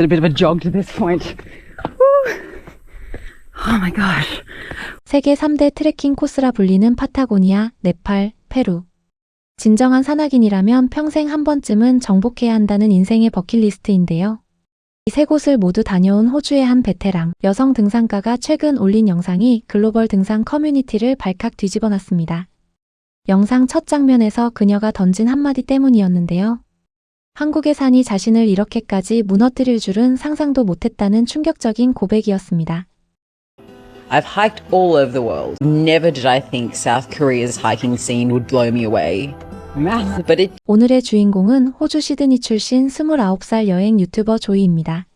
A bit of a jog to this point. Woo. Oh my gosh. 세계 3대 트레킹 코스라 불리는 파타고니아, 네팔, 페루. 진정한 산악인이라면 평생 한 번쯤은 정복해야 한다는 인생의 버킷리스트인데요. 이 세 곳을 모두 다녀온 호주의 한 베테랑 여성 등산가가 최근 올린 영상이 글로벌 등산 커뮤니티를 발칵 뒤집어놨습니다. 영상 첫 장면에서 그녀가 던진 한마디 때문이었는데요. 한국의 산이 자신을 이렇게까지 무너뜨릴 줄은 상상도 못했다는 충격적인 고백이었습니다. I've hiked all over the world. Never did I think South Korea's hiking scene would blow me away. Massive. But it 오늘의 주인공은 호주 시드니 출신 29살 여행 유튜버 조이입니다.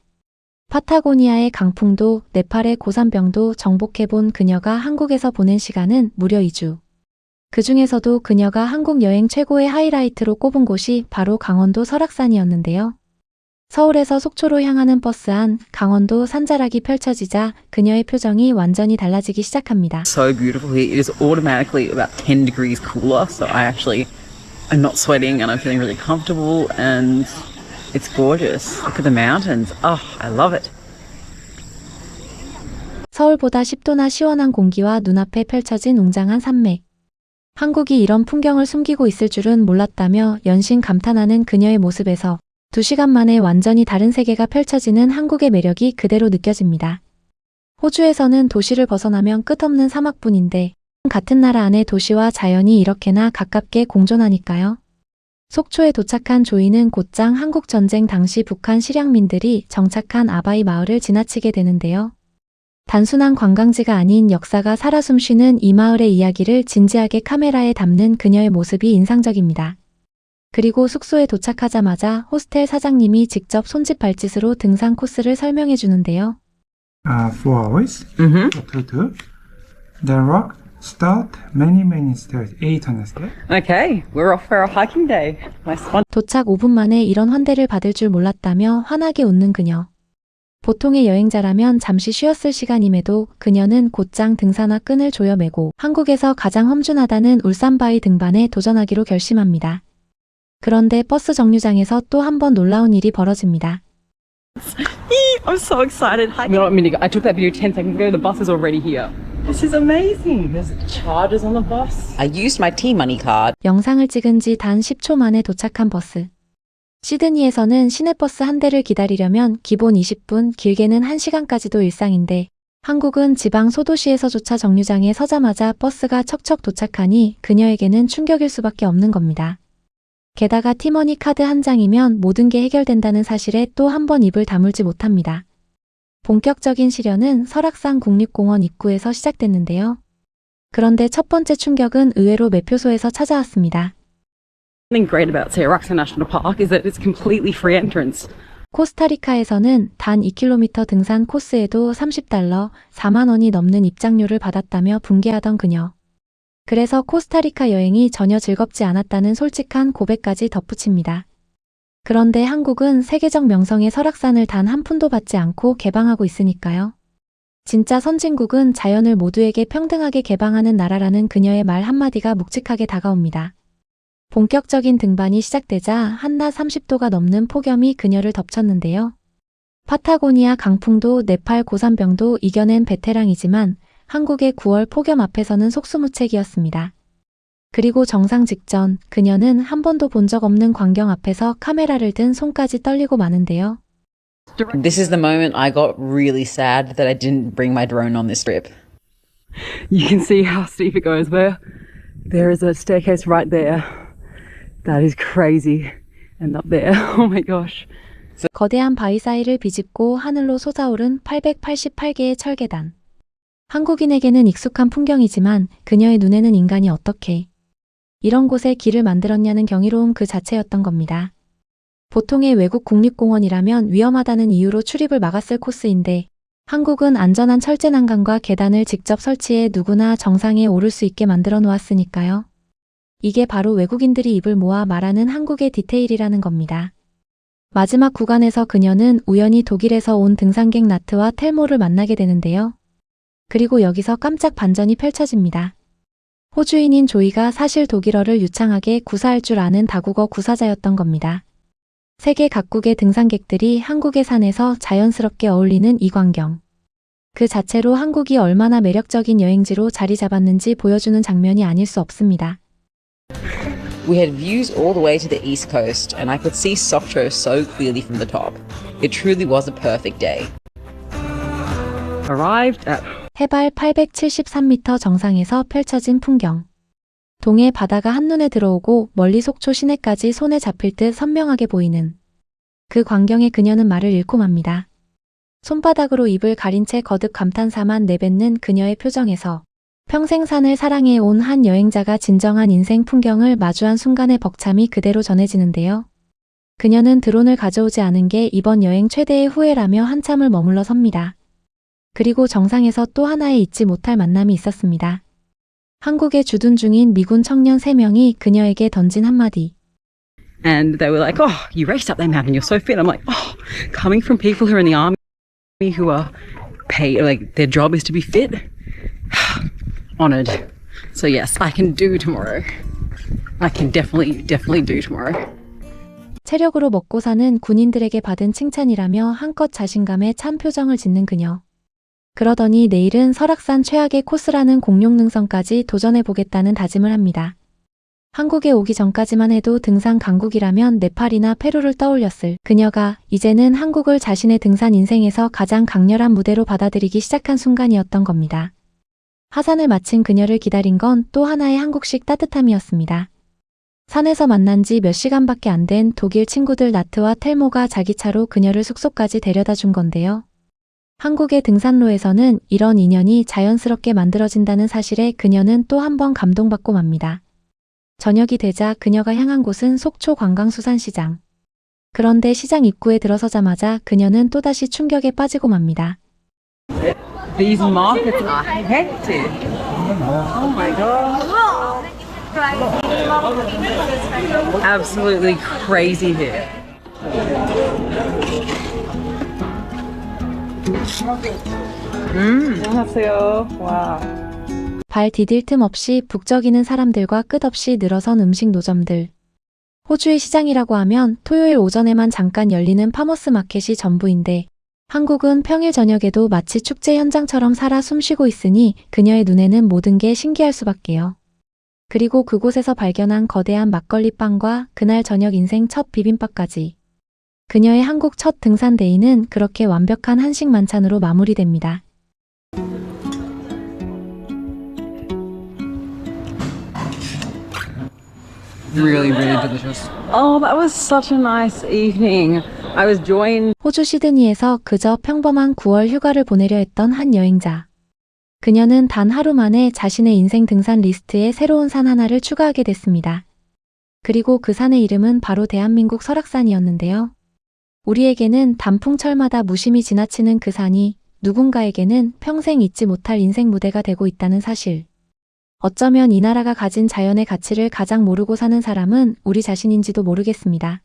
파타고니아의 강풍도 네팔의 고산병도 정복해본 그녀가 한국에서 보낸 시간은 무려 2주. 그 중에서도 그녀가 한국 여행 최고의 하이라이트로 꼽은 곳이 바로 강원도 설악산이었는데요. 서울에서 속초로 향하는 버스 안 강원도 산자락이 펼쳐지자 그녀의 표정이 완전히 달라지기 시작합니다. So beautiful here. It is automatically about 10 degrees cooler. So I'm not sweating and I'm feeling really comfortable and it's gorgeous. Look at the mountains. Oh, I love it. 서울보다 10도나 시원한 공기와 눈앞에 펼쳐진 웅장한 산맥. 한국이 이런 풍경을 숨기고 있을 줄은 몰랐다며 연신 감탄하는 그녀의 모습에서 2시간 만에 완전히 다른 세계가 펼쳐지는 한국의 매력이 그대로 느껴집니다. 호주에서는 도시를 벗어나면 끝없는 사막뿐인데 같은 나라 안의 도시와 자연이 이렇게나 가깝게 공존하니까요. 속초에 도착한 조이는 곧장 한국전쟁 당시 북한 실향민들이 정착한 아바이 마을을 지나치게 되는데요. 단순한 관광지가 아닌 역사가 살아 숨쉬는 이 마을의 이야기를 진지하게 카메라에 담는 그녀의 모습이 인상적입니다. 그리고 숙소에 도착하자마자 호스텔 사장님이 직접 손짓 발짓으로 등산 코스를 설명해 주는데요. 4 hours to the rock start many stairs 800 stairs. Okay, we're off for our hiking day. Nice one. 도착 5분 만에 이런 환대를 받을 줄 몰랐다며 환하게 웃는 그녀. 보통의 여행자라면 잠시 쉬었을 시간임에도 그녀는 곧장 등산화 끈을 조여매고 한국에서 가장 험준하다는 울산바위 등반에 도전하기로 결심합니다. 그런데 버스 정류장에서 또 한 번 놀라운 일이 벌어집니다. I'm so excited. You know what, Minnie? I took that video 10 seconds ago. The bus is already here. This is amazing. There's charges on the bus. I used my T-money card. 영상을 찍은 지 단 10초 만에 도착한 버스. 시드니에서는 시내버스 한 대를 기다리려면 기본 20분, 길게는 1시간까지도 일상인데 한국은 지방 소도시에서조차 정류장에 서자마자 버스가 척척 도착하니 그녀에게는 충격일 수밖에 없는 겁니다. 게다가 티머니 카드 한 장이면 모든 게 해결된다는 사실에 또 한 번 입을 다물지 못합니다. 본격적인 시련은 설악산 국립공원 입구에서 시작됐는데요. 그런데 첫 번째 충격은 의외로 매표소에서 찾아왔습니다. Something great about Sayaraxa National Park is that it's completely free entrance. 코스타리카에서는 단 2km 등산 코스에도 $30, 4만 원이 넘는 입장료를 받았다며 분개하던 그녀. 그래서 코스타리카 여행이 전혀 즐겁지 않았다는 솔직한 고백까지 덧붙입니다. 그런데 한국은 세계적 명성의 설악산을 단 한 푼도 받지 않고 개방하고 있으니까요. 진짜 선진국은 자연을 모두에게 평등하게 개방하는 나라라는 그녀의 말 한마디가 묵직하게 다가옵니다. 본격적인 등반이 시작되자 한낮 30도가 넘는 폭염이 그녀를 덮쳤는데요. 파타고니아 강풍도 네팔 고산병도 이겨낸 베테랑이지만 한국의 9월 폭염 앞에서는 속수무책이었습니다. 그리고 정상 직전 그녀는 한 번도 본 적 없는 광경 앞에서 카메라를 든 손까지 떨리고 마는데요. This is the moment I got really sad that I didn't bring my drone on this trip. You can see how steep it goes. There is a staircase right there. That is crazy. And up there. Oh my gosh. 거대한 바위 사이를 비집고 하늘로 솟아오른 888개의 철계단. 한국인에게는 익숙한 풍경이지만 그녀의 눈에는 인간이 어떻게 이런 곳에 길을 만들었냐는 경이로움 그 자체였던 겁니다. 보통의 외국 국립공원이라면 위험하다는 이유로 출입을 막았을 코스인데 한국은 안전한 철제 난간과 계단을 직접 설치해 누구나 정상에 오를 수 있게 만들어 놓았으니까요. 이게 바로 외국인들이 입을 모아 말하는 한국의 디테일이라는 겁니다. 마지막 구간에서 그녀는 우연히 독일에서 온 등산객 나트와 텔모를 만나게 되는데요. 그리고 여기서 깜짝 반전이 펼쳐집니다. 호주인인 조이가 사실 독일어를 유창하게 구사할 줄 아는 다국어 구사자였던 겁니다. 세계 각국의 등산객들이 한국의 산에서 자연스럽게 어울리는 이 광경. 그 자체로 한국이 얼마나 매력적인 여행지로 자리 잡았는지 보여주는 장면이 아닐 수 없습니다. We had views all the way to the east coast, and I could see Sokcho so clearly from the top. It truly was a perfect day. Arrived at 해발 873m 정상에서 펼쳐진 풍경. 동해 바다가 한눈에 들어오고 멀리 속초 시내까지 손에 잡힐 듯 선명하게 보이는 그 광경에 그녀는 말을 잃고 맙니다. 손바닥으로 입을 가린 채 거듭 감탄사만 내뱉는 그녀의 표정에서 평생 산을 사랑해 온 한 여행자가 진정한 인생 풍경을 마주한 순간의 벅참이 그대로 전해지는데요. 그녀는 드론을 가져오지 않은 게 이번 여행 최대의 후회라며 한참을 머물러 섭니다. 그리고 정상에서 또 하나의 잊지 못할 만남이 있었습니다. 한국에 주둔 중인 미군 청년 3명이 그녀에게 던진 한마디. and they were like, "Oh, you raced up that mountain. You're so fit." I'm like, "Oh, coming from people who are in the army who are paid, like their job is to be fit." Honored. So yes, I can do tomorrow. I can definitely do tomorrow. 체력으로 먹고 사는 군인들에게 받은 칭찬이라며 한껏 자신감에 찬 표정을 짓는 그녀. 그러더니 내일은 설악산 최악의 코스라는 공룡 능선까지 도전해보겠다는 다짐을 합니다. 한국에 오기 전까지만 해도 등산 강국이라면 네팔이나 페루를 떠올렸을 그녀가 이제는 한국을 자신의 등산 인생에서 가장 강렬한 무대로 받아들이기 시작한 순간이었던 겁니다. 하산을 마친 그녀를 기다린 건 또 하나의 한국식 따뜻함이었습니다. 산에서 만난 지 몇 시간밖에 안 된 독일 친구들 나트와 텔모가 자기 차로 그녀를 숙소까지 데려다 준 건데요. 한국의 등산로에서는 이런 인연이 자연스럽게 만들어진다는 사실에 그녀는 또 한 번 감동받고 맙니다. 저녁이 되자 그녀가 향한 곳은 속초 관광수산시장. 그런데 시장 입구에 들어서자마자 그녀는 또다시 충격에 빠지고 맙니다. These markets are hectic. Oh my god. Absolutely crazy here. 안녕하세요. 와. 발 디딜 틈 없이 북적이는 사람들과 끝없이 늘어선 음식 노점들. 호주의 시장이라고 하면 토요일 오전에만 잠깐 열리는 파머스 마켓이 전부인데 한국은 평일 저녁에도 마치 축제 현장처럼 살아 숨쉬고 있으니 그녀의 눈에는 모든 게 신기할 수밖에요. 그리고 그곳에서 발견한 거대한 막걸리 빵과 그날 저녁 인생 첫 비빔밥까지. 그녀의 한국 첫 등산 데이는 그렇게 완벽한 한식 만찬으로 마무리됩니다. Really, really delicious. Oh, that was such a nice evening. I was joined. 호주 시드니에서 그저 평범한 9월 휴가를 보내려 했던 한 여행자. 그녀는 단 하루 만에 자신의 인생 등산 리스트에 새로운 산 하나를 추가하게 됐습니다. 그리고 그 산의 이름은 바로 대한민국 설악산이었는데요. 우리에게는 단풍철마다 무심히 지나치는 그 산이 누군가에게는 평생 잊지 못할 인생 무대가 되고 있다는 사실. 어쩌면 이 나라가 가진 자연의 가치를 가장 모르고 사는 사람은 우리 자신인지도 모르겠습니다.